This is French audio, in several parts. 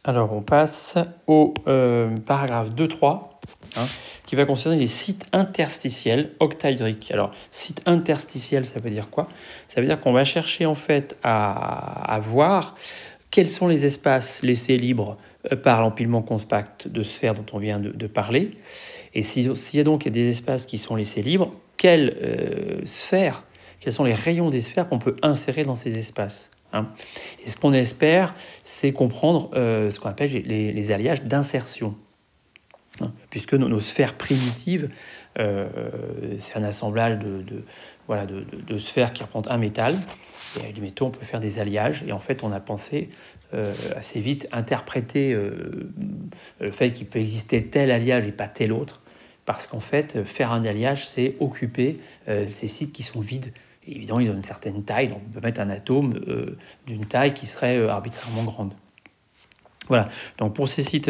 Alors, on passe au paragraphe 2.3, qui va concerner les sites interstitiels octaédriques. Alors, site interstitiel, ça veut dire quoi? Ça veut dire qu'on va chercher en fait à voir quels sont les espaces laissés libres par l'empilement compact de sphères dont on vient de parler. Et s'il y a donc des espaces qui sont laissés libres, quelles sphères, quels sont les rayons des sphères qu'on peut insérer dans ces espaces? Et ce qu'on espère, c'est comprendre ce qu'on appelle les alliages d'insertion. Puisque nos sphères primitives, c'est un assemblage de sphères qui représentent un métal. Et admettons, on peut faire des alliages. Et en fait, on a pensé assez vite interpréter le fait qu'il peut exister tel alliage et pas tel autre. Parce qu'en fait, faire un alliage, c'est occuper ces sites qui sont vides. Et évidemment, ils ont une certaine taille. Donc, on peut mettre un atome d'une taille qui serait arbitrairement grande. Voilà, donc pour ces sites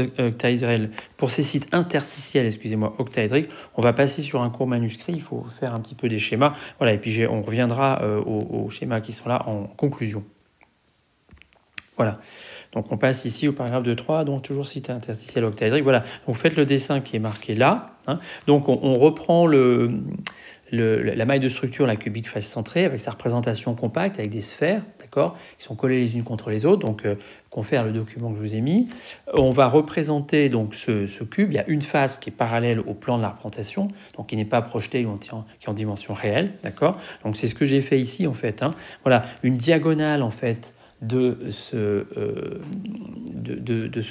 interstitiels, octaédriques, on va passer sur un court manuscrit, il faut faire un petit peu des schémas. Voilà, et puis on reviendra aux schémas qui sont là en conclusion. Voilà, donc on passe ici au paragraphe 2.3, donc toujours site interstitiel octaédrique. Voilà, donc faites le dessin qui est marqué là. Donc on reprend la maille de structure, la cubique face centrée, avec sa représentation compacte, avec des sphères, d'accord, qui sont collées les unes contre les autres, donc confère le document que je vous ai mis. On va représenter donc ce cube. Il y a une face qui est parallèle au plan de la représentation, donc qui n'est pas projetée, qui est en dimension réelle, d'accord. Donc c'est ce que j'ai fait ici en fait. Voilà, une diagonale en fait de ce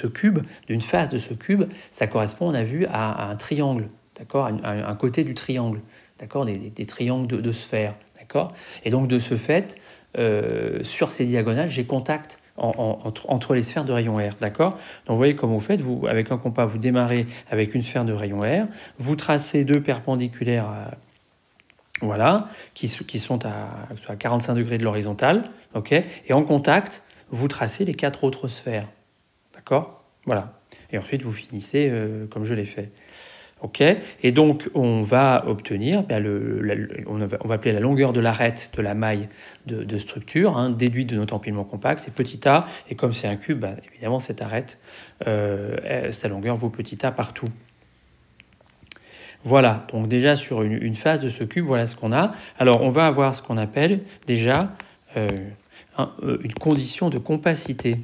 cube, d'une face de ce cube, ça correspond, on a vu, à un triangle, d'accord, à un côté du triangle. D'accord, des triangles de sphères, d'accord. Et donc de ce fait, sur ces diagonales, j'ai contact entre les sphères de rayon R, d'accord. Donc vous voyez comment vous faites, vous, avec un compas, vous démarrez avec une sphère de rayon R, vous tracez deux perpendiculaires, voilà, qui sont à 45 degrés de l'horizontale, ok. Et en contact, vous tracez les quatre autres sphères, d'accord. Voilà. Et ensuite vous finissez comme je l'ai fait. Ok, et donc on va obtenir, on va appeler la longueur de l'arête de la maille de structure, déduite de notre empilement compact, c'est petit a, et comme c'est un cube, évidemment cette arête, sa longueur vaut petit a partout. Voilà, donc déjà sur une face de ce cube, voilà ce qu'on a. Alors on va avoir ce qu'on appelle déjà une condition de compacité.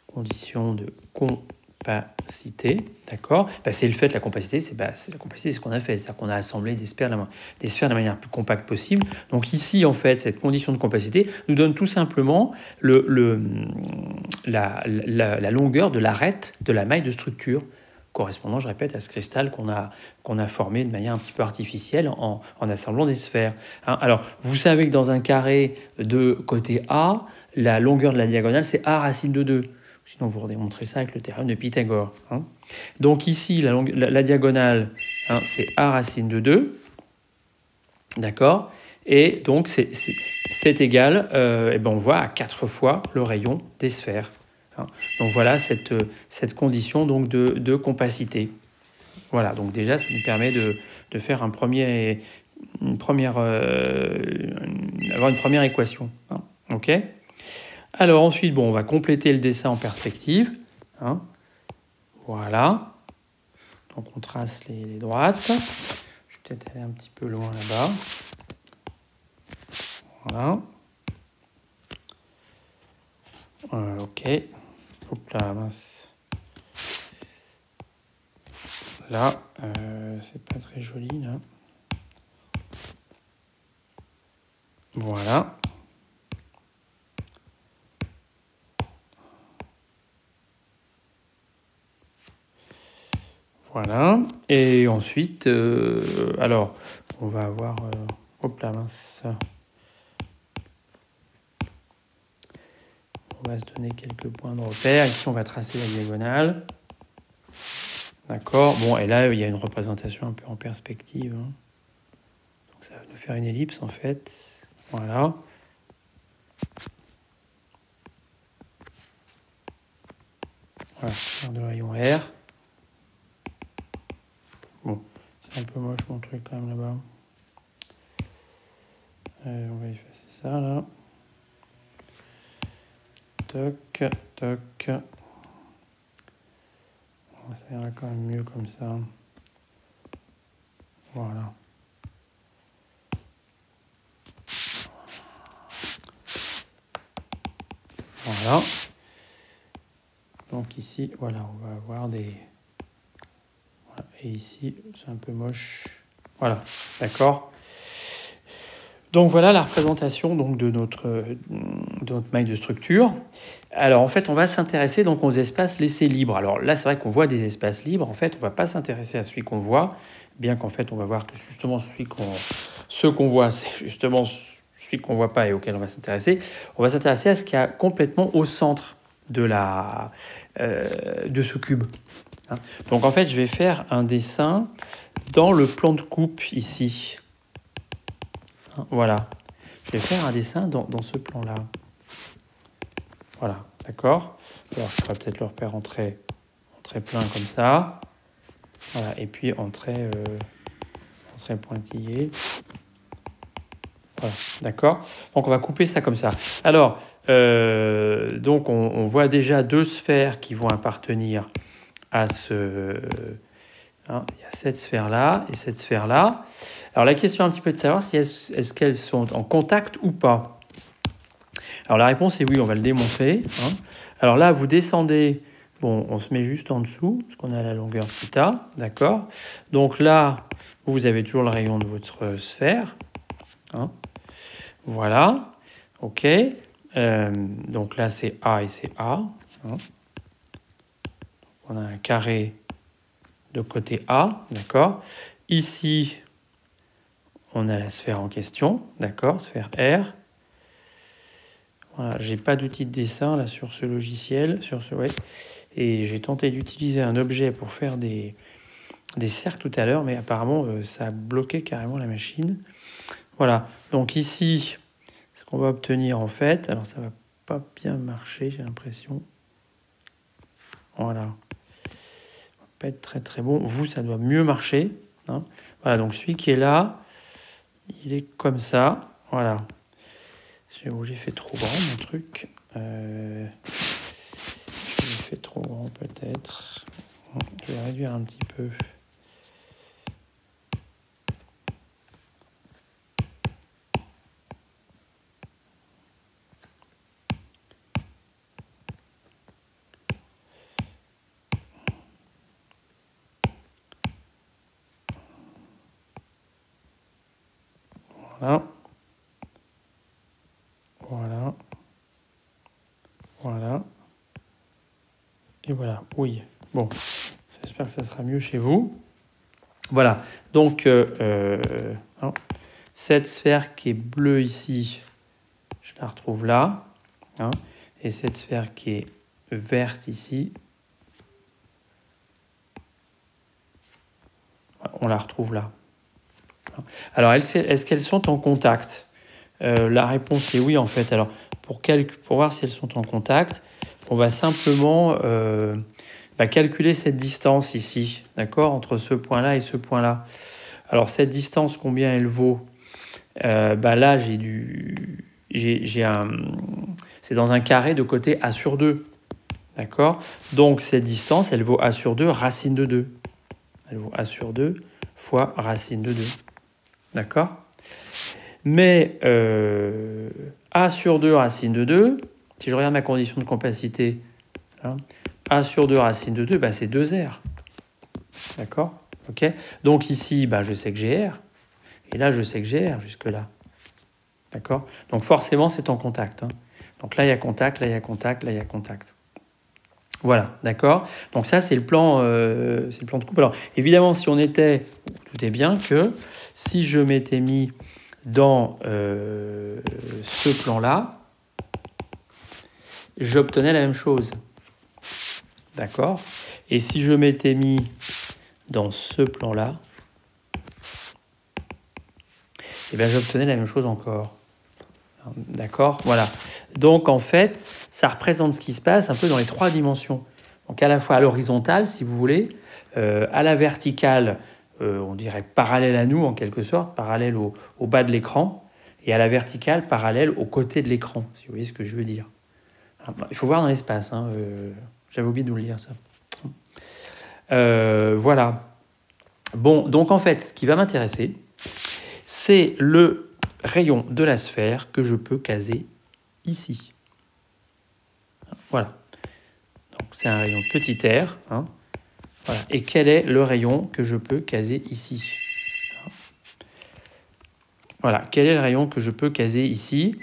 Condition de compacité, d'accord. C'est le fait, la compacité, c'est ce qu'on a fait, c'est-à-dire qu'on a assemblé des sphères de la manière la plus compacte possible. Donc ici, en fait, cette condition de compacité nous donne tout simplement la longueur de l'arête de la maille de structure, correspondant, je répète, à ce cristal qu'on a formé de manière un petit peu artificielle en assemblant des sphères. Alors, vous savez que dans un carré de côté A, la longueur de la diagonale, c'est A racine de 2. Sinon, vous redémontrez ça avec le théorème de Pythagore. Donc ici, la diagonale, c'est A racine de 2. D'accord. Et donc, c'est égal, on voit à 4 fois le rayon des sphères. Donc voilà cette condition donc, de compacité. Voilà, donc déjà, ça nous permet de faire avoir une première équation. OK. Alors ensuite, on va compléter le dessin en perspective. Voilà. Donc on trace les droites. Je vais peut-être aller un petit peu loin là-bas. Voilà. Ok. Hop là, mince. Là, c'est pas très joli là. Voilà. Voilà. Et ensuite, alors, on va avoir... hop là, mince. On va se donner quelques points de repère. Ici, on va tracer la diagonale. D'accord. Bon, et là, il y a une représentation un peu en perspective. Donc, ça va nous faire une ellipse, en fait. Voilà. Voilà, sphère de rayon R. Bon, c'est un peu moche mon truc quand même là-bas. On va effacer ça là. toc, toc. Ça ira quand même mieux comme ça. Voilà. Voilà. Donc ici, voilà, on va avoir des... Voilà. Et ici, c'est un peu moche. Voilà, d'accord. Donc voilà la représentation donc, de notre maille de structure. Alors en fait, on va s'intéresser donc aux espaces laissés libres. Alors là, c'est vrai qu'on voit des espaces libres. En fait, on ne va pas s'intéresser à celui qu'on voit, bien qu'en fait, on va voir que justement ce qu'on voit, c'est justement celui qu'on ne voit pas et auquel on va s'intéresser. On va s'intéresser à ce qu'il y a complètement au centre de ce cube. Donc en fait, je vais faire un dessin dans le plan de coupe ici. Voilà. Je vais faire un dessin dans ce plan-là. Voilà, d'accord. Alors, je pourrais peut-être le repère en trait plein comme ça. Voilà, et puis en trait pointillé. Voilà, d'accord. Donc, on va couper ça comme ça. Alors, donc, on voit déjà deux sphères qui vont appartenir à ce... Hein, il y a cette sphère-là et cette sphère-là. Alors, la question un petit peu de savoir si est-ce qu'elles sont en contact ou pas. Alors la réponse est oui, on va le démontrer. Hein. Alors là, vous descendez, bon, on se met juste en dessous, parce qu'on est à la longueur θ, d'accord. Donc là, vous avez toujours le rayon de votre sphère. Hein. Voilà, ok. Donc là, c'est A et c'est A. Hein. On a un carré de côté A, d'accord. Ici, on a la sphère en question, d'accord, sphère R. Voilà, j'ai pas d'outil de dessin là sur ce logiciel, et j'ai tenté d'utiliser un objet pour faire des cercles tout à l'heure, mais apparemment ça a bloqué carrément la machine. Voilà, donc ici, ce qu'on va obtenir en fait, alors ça va pas bien marcher, j'ai l'impression. Voilà, ça va pas être très très bon. Vous, ça doit mieux marcher. Hein. Voilà, donc celui qui est là, il est comme ça. Voilà. J'ai fait trop grand mon truc. J'ai fait trop grand peut-être. Je vais réduire un petit peu. Voilà. Voilà. Voilà. Et voilà. Oui. Bon. J'espère que ça sera mieux chez vous. Voilà. Donc, cette sphère qui est bleue ici, je la retrouve là. Hein, et cette sphère qui est verte ici, on la retrouve là. Alors, est-ce qu'elles sont en contact ? La réponse est oui, en fait. Alors, pour voir si elles sont en contact, on va simplement calculer cette distance ici, d'accord, entre ce point-là et ce point-là. Alors, cette distance, combien elle vaut ? Là, c'est dans un carré de côté A sur 2, d'accord ? Donc, cette distance, elle vaut A sur 2 racine de 2. Elle vaut A sur 2 fois racine de 2, d'accord ? Mais A sur 2 racine de 2, si je regarde ma condition de compacité, hein, A sur 2 racine de 2, c'est 2R. D'accord ? Ok ? Donc ici, je sais que j'ai R. Et là, je sais que j'ai R jusque-là. D'accord ? Donc forcément, c'est en contact. Hein. Donc là, il y a contact, là, il y a contact, là, il y a contact. Voilà, d'accord ? Donc ça, c'est le plan de coupe. Alors évidemment, si on était... Tout est bien que si je m'étais mis dans ce plan-là, j'obtenais la même chose. D'accord ? Et si je m'étais mis dans ce plan-là, j'obtenais la même chose encore. D'accord ? Voilà. Donc, en fait, ça représente ce qui se passe un peu dans les trois dimensions. Donc, à la fois à l'horizontale, si vous voulez, à la verticale, on dirait parallèle à nous, en quelque sorte, parallèle au bas de l'écran, et à la verticale, parallèle au côté de l'écran, si vous voyez ce que je veux dire. Il faut voir dans l'espace. Hein, j'avais oublié de vous le dire, ça. Voilà. Bon, donc en fait, ce qui va m'intéresser, c'est le rayon de la sphère que je peux caser ici. Voilà. Donc c'est un rayon petit r. Hein. Voilà. Et quel est le rayon que je peux caser ici? Voilà. Quel est le rayon que je peux caser ici?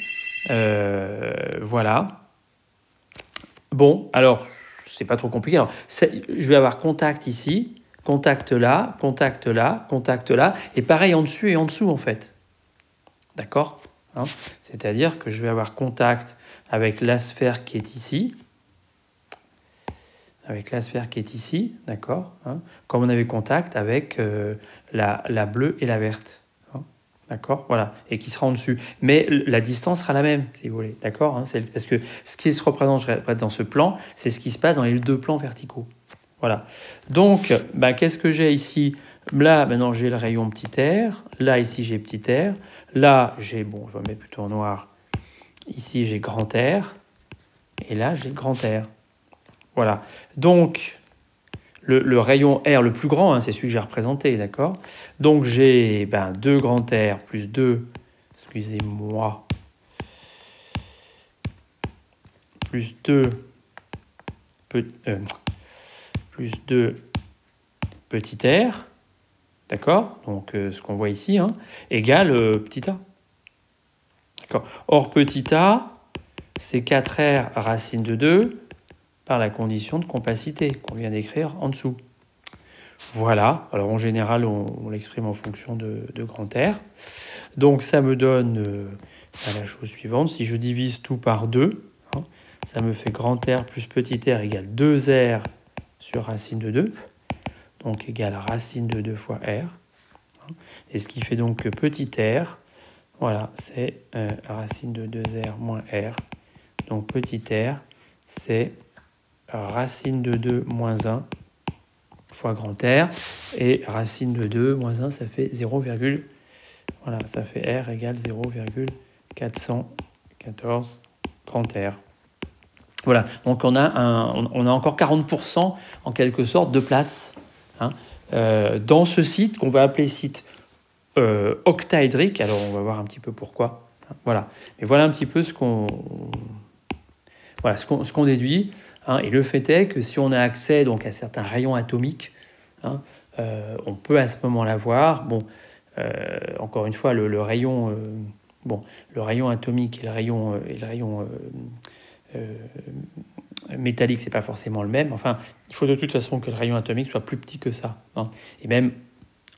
Voilà. Bon, alors, c'est pas trop compliqué. Alors, je vais avoir contact ici, contact là, contact là, contact là, et pareil en dessus et en dessous, en fait. D'accord, hein? C'est-à-dire que je vais avoir contact avec la sphère qui est ici, d'accord, hein, comme on avait contact avec la bleue et la verte. D'accord, voilà, et qui sera en dessus. Mais la distance sera la même, si vous voulez, d'accord, hein, parce que ce qui se représente dans ce plan, c'est ce qui se passe dans les deux plans verticaux. Voilà. Donc, qu'est-ce que j'ai ici? Là, maintenant, j'ai le rayon petit r. Là, ici, j'ai petit r. Là, j'ai, bon, je vais mettre plutôt en noir. Ici, j'ai grand R. Et là, j'ai grand R. Voilà. Donc, le rayon R le plus grand, hein, c'est celui que j'ai représenté, d'accord? Donc j'ai 2 grand R plus 2, excusez-moi, plus 2 petit r, d'accord? Donc ce qu'on voit ici, hein, égale petit a. D'accord. Or petit a, c'est 4r racine de 2 par la condition de compacité qu'on vient d'écrire en dessous. Voilà, alors en général, on l'exprime en fonction de grand R. Donc ça me donne la chose suivante. Si je divise tout par 2, hein, ça me fait grand R plus petit r égale 2R sur racine de 2, donc égale racine de 2 fois R. Et ce qui fait donc que petit r, voilà, c'est racine de 2R moins R. Donc petit r, c'est racine de 2 moins 1 fois grand R, et racine de 2 moins 1, ça fait 0, voilà, ça fait R égale 0,414 grand R. Voilà, donc on a encore 40% en quelque sorte de place, hein, dans ce site qu'on va appeler site octaédrique. Alors on va voir un petit peu pourquoi. Voilà, mais voilà un petit peu ce qu'on déduit. Hein, et le fait est que si on a accès donc à certains rayons atomiques, hein, on peut à ce moment-là voir, bon, encore une fois, le rayon atomique et le rayon métallique, c'est pas forcément le même. Enfin, il faut de toute façon que le rayon atomique soit plus petit que ça, hein, et même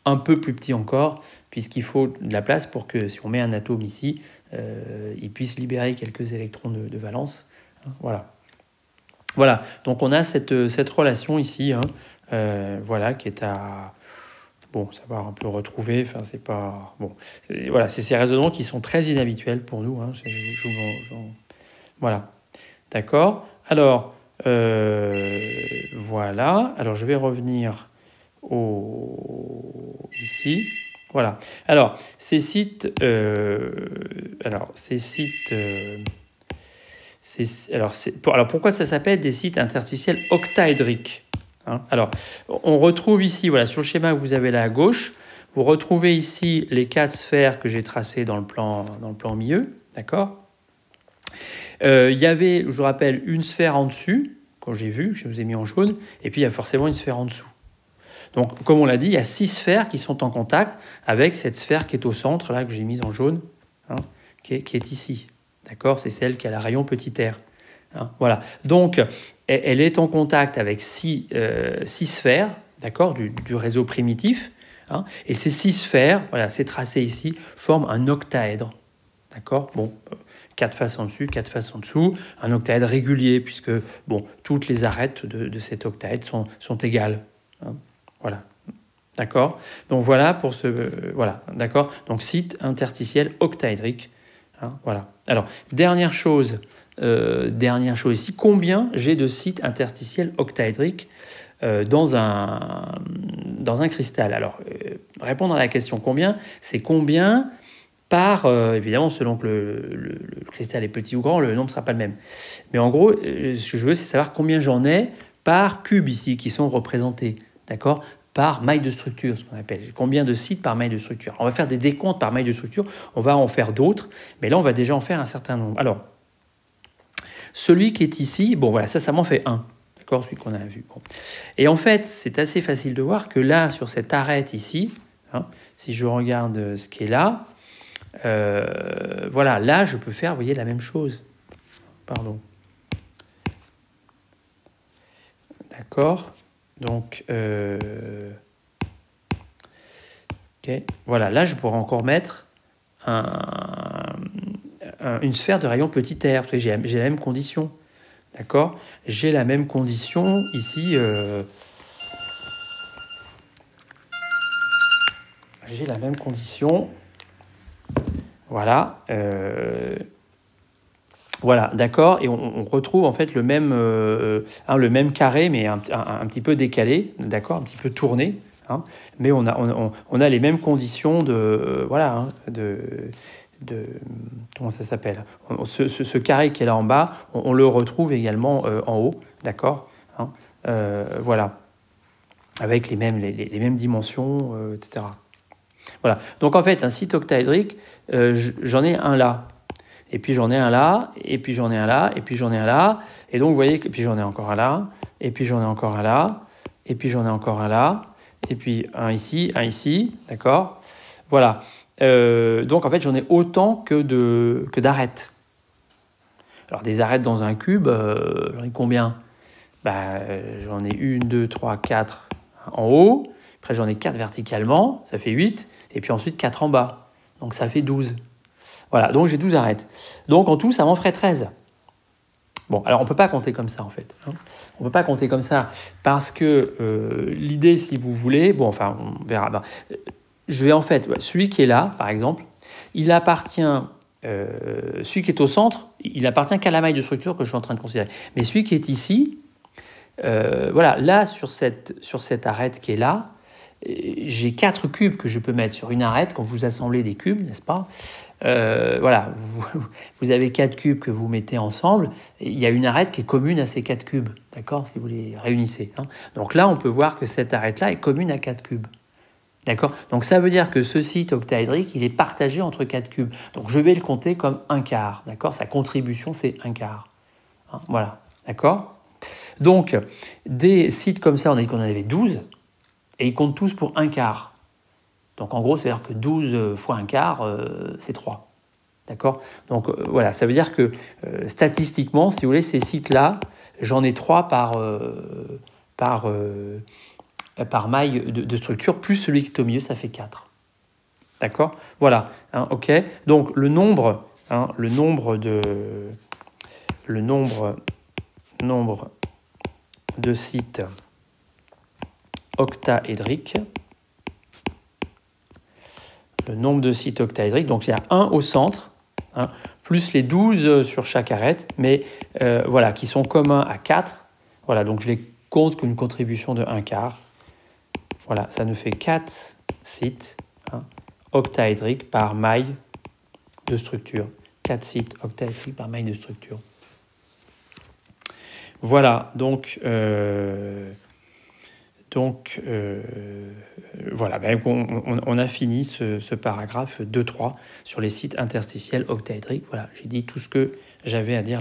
un peu plus petit encore, puisqu'il faut de la place pour que si on met un atome ici, il puisse libérer quelques électrons de valence. Hein, voilà. Voilà, donc on a cette relation ici, hein, voilà, qui est à savoir un peu retrouver. Enfin, c'est pas bon. Voilà, c'est ces raisonnements qui sont très inhabituels pour nous. Hein, voilà, d'accord. Alors voilà. Alors je vais revenir ici. Voilà. Alors ces sites. Alors pourquoi ça s'appelle des sites interstitiels octaédriques, hein? Alors, on retrouve ici, voilà, sur le schéma que vous avez là à gauche, vous retrouvez ici les 4 sphères que j'ai tracées dans le plan au milieu, d'accord? Il y avait, je vous rappelle, une sphère en dessus, quand j'ai vu, je vous ai mis en jaune, et puis il y a forcément une sphère en dessous. Donc, comme on l'a dit, il y a 6 sphères qui sont en contact avec cette sphère qui est au centre, là, que j'ai mise en jaune, hein, qui est ici. D'accord, c'est celle qui a la rayon petit r. Hein, voilà. Donc, elle est en contact avec 6 sphères, d'accord, du réseau primitif. Hein, et ces 6 sphères, voilà, c'est tracé ici, forment un octaèdre. D'accord, bon, 4 faces en dessus, 4 faces en dessous. Un octaèdre régulier, puisque bon, toutes les arêtes de cet octaèdre sont égales. Hein, voilà. D'accord. Donc voilà pour voilà. D'accord. Donc site interstitiel octaédrique. Hein, voilà. Alors, dernière chose ici, combien j'ai de sites interstitiels octaédriques dans un cristal? Alors, répondre à la question combien, c'est combien par, évidemment, selon que le cristal est petit ou grand, le nombre ne sera pas le même. Mais en gros, ce que je veux, c'est savoir combien j'en ai par cube ici, qui sont représentés, d'accord, par maille de structure, ce qu'on appelle. Combien de sites par maille de structure. On va faire des décomptes par maille de structure, on va en faire d'autres, mais là, on va déjà en faire un certain nombre. Alors, celui qui est ici, bon voilà, ça m'en fait un, d'accord, celui qu'on a vu. Bon. Et en fait, c'est assez facile de voir que là, sur cette arête ici, hein, si je regarde ce qui est là, voilà, là, je peux faire, vous voyez, la même chose. Pardon. D'accord. Donc, ok. Voilà, là, je pourrais encore mettre une sphère de rayon petit r. J'ai la même condition. D'accord. J'ai la même condition ici. J'ai la même condition. Voilà. Voilà, d'accord. Et on retrouve en fait le même carré, mais un petit peu décalé, d'accord, un petit peu tourné. Hein, mais on a les mêmes conditions de... voilà, hein, comment ça s'appelle, ce carré qui est là en bas, on le retrouve également en haut, d'accord, hein, voilà, avec les mêmes dimensions, etc. Voilà. Donc en fait, un site octaédrique, j'en ai un là, et puis j'en ai un là, et puis j'en ai un là, et puis j'en ai un là, et donc vous voyez que puis j'en ai encore un là, et puis j'en ai encore un là, et puis j'en ai encore un là, et puis un ici, d'accord. Voilà. Donc en fait, j'en ai autant que d'arêtes. Alors des arêtes dans un cube, j'en ai combien? J'en ai 1, 2, 3, 4 en haut. Après, j'en ai 4 verticalement, ça fait 8. Et puis ensuite 4 en bas. Donc ça fait 12. Voilà, donc j'ai 12 arêtes. Donc en tout, ça m'en ferait 13. Bon, alors on ne peut pas compter comme ça en fait. Hein. On ne peut pas compter comme ça parce que l'idée, si vous voulez, bon, enfin, on verra. Ben, je vais en fait, celui qui est là, par exemple, il appartient, celui qui est au centre, il appartient qu'à la maille de structure que je suis en train de considérer. Mais celui qui est ici, voilà, là, sur cette arête qui est là, j'ai 4 cubes que je peux mettre sur une arête quand vous assemblez des cubes, n'est-ce pas? Voilà, vous avez 4 cubes que vous mettez ensemble. Et il y a une arête qui est commune à ces 4 cubes, d'accord? Si vous les réunissez. Hein. Donc là, on peut voir que cette arête-là est commune à 4 cubes. D'accord? Donc ça veut dire que ce site octaédrique, il est partagé entre 4 cubes. Donc je vais le compter comme un quart. D'accord? Sa contribution, c'est un quart. Hein, voilà. D'accord? Donc, des sites comme ça, on a dit qu'on en avait 12, et ils comptent tous pour un quart. Donc en gros, c'est-à-dire que 12 fois un quart, c'est 3. D'accord? Donc voilà, ça veut dire que statistiquement, si vous voulez, ces sites-là, j'en ai 3 par maille de structure, plus celui qui est au milieu, ça fait 4. D'accord? Voilà. Hein, ok. Donc le nombre de sites octaédriques. Le nombre de sites octaédriques, donc il y a un au centre, hein, plus les 12 sur chaque arête, mais voilà, qui sont communs à 4. Voilà, donc je les compte qu'une contribution de 1 quart. Voilà, ça nous fait 4 sites octaédriques par maille de structure. 4 sites octaédriques par maille de structure. Voilà, donc voilà, on a fini ce paragraphe 2-3 sur les sites interstitiels octaédriques. Voilà, j'ai dit tout ce que j'avais à dire.